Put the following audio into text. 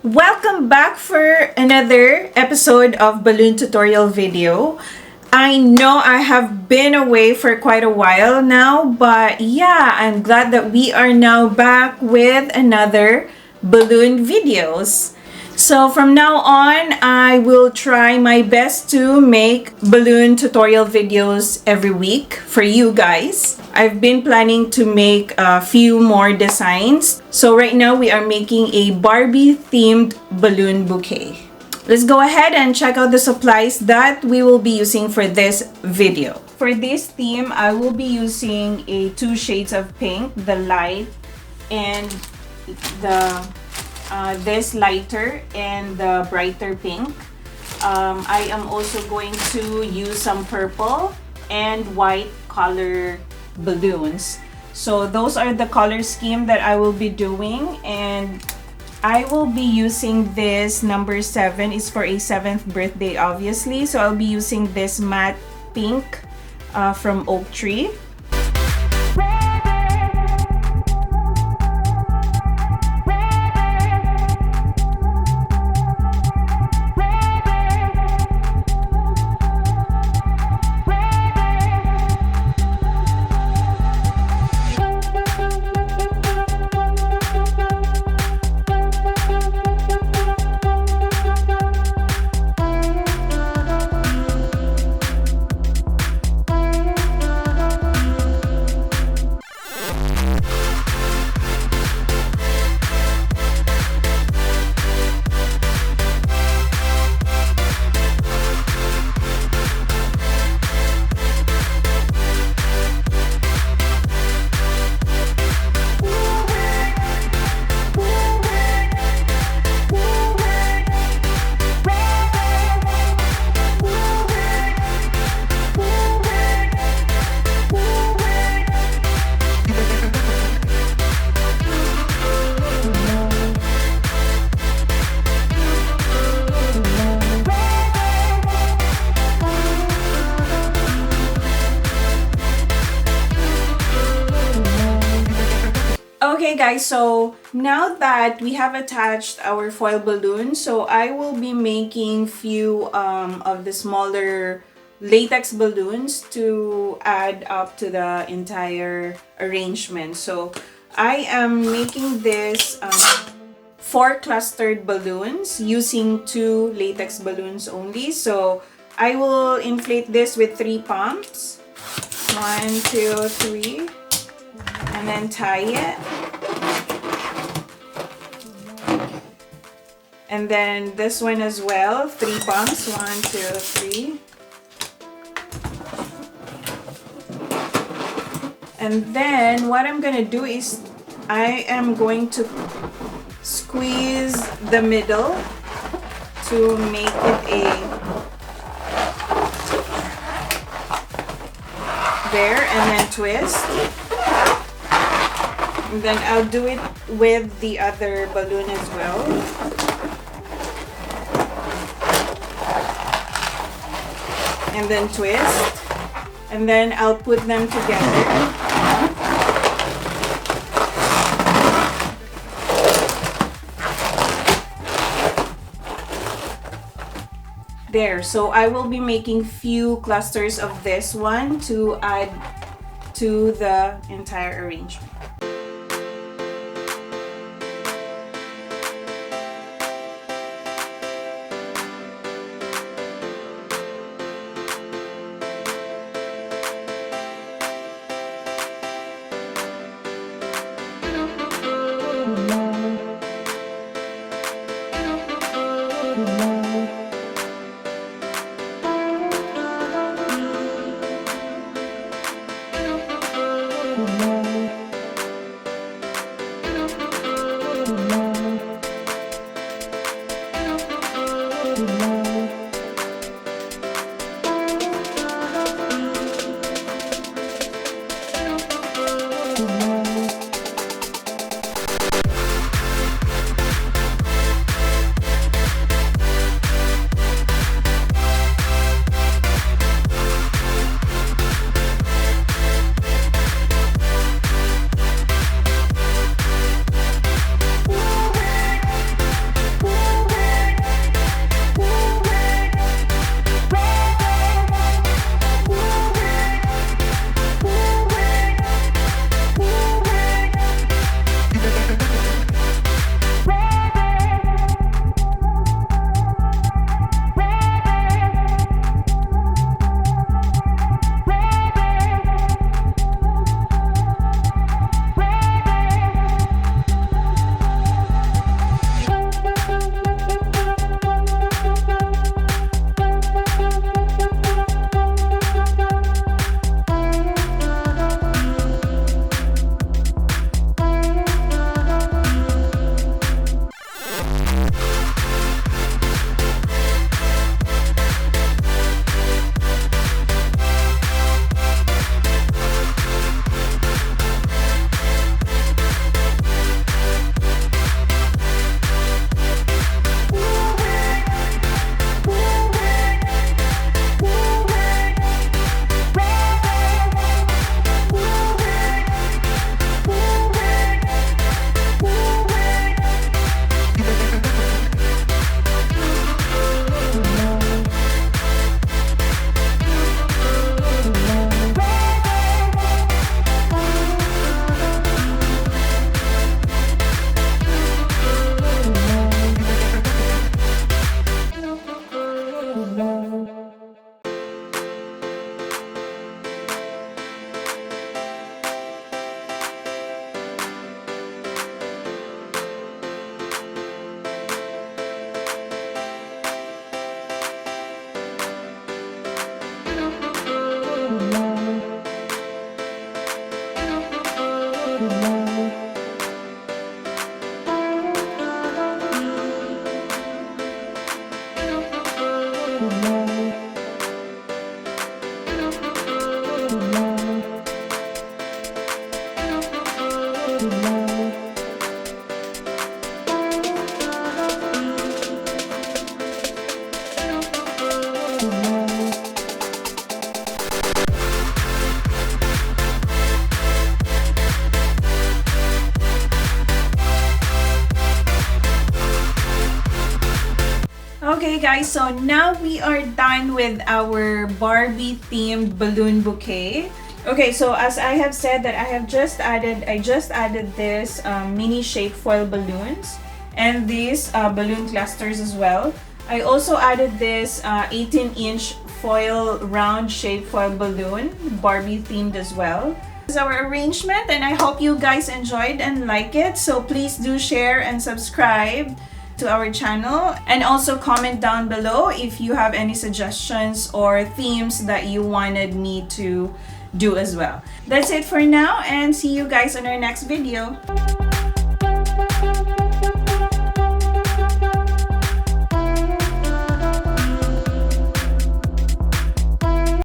Welcome back for another episode of balloon tutorial video. I know I have been away for quite a while now, but yeah, I'm glad that we are now back with another balloon videos. So from now on, I will try my best to make balloon tutorial videos every week for you guys. I've been planning to make a few more designs. So right now we are making a Barbie themed balloon bouquet. Let's go ahead and check out the supplies that we will be using for this video. For this theme, I will be using two shades of pink, the light and the this lighter and the brighter pink. I am also going to use some purple and white color balloons. So those are the color scheme that I will be doing, and I will be using this number 7 is for a 7th birthday obviously. So I'll be using this matte pink from Oak Tree. Okay guys, so now that we have attached our foil balloon, so I will be making few of the smaller latex balloons to add up to the entire arrangement. So I am making this 4 clustered balloons using 2 latex balloons only. So I will inflate this with 3 pumps. 1, 2, 3. And then tie it. And then this one as well, 3 pumps, 1, 2, 3. And then what I'm gonna do is I am going to squeeze the middle to make it there, and then twist. And then I'll do it with the other balloon as well. And then twist. And then I'll put them together. There, so I will be making few clusters of this one to add to the entire arrangement. guys, so now we are done with our Barbie themed balloon bouquet. Okay, so as I have said that I just added this mini shape foil balloons and these balloon clusters as well. I also added this 18-inch foil round shape foil balloon, Barbie themed as well. This is our arrangement, and I hope you guys enjoyed and like it. So please do share and subscribe to our channel, and also comment down below if you have any suggestions or themes that you wanted me to do as well. That's it for now, and see you guys on our next video.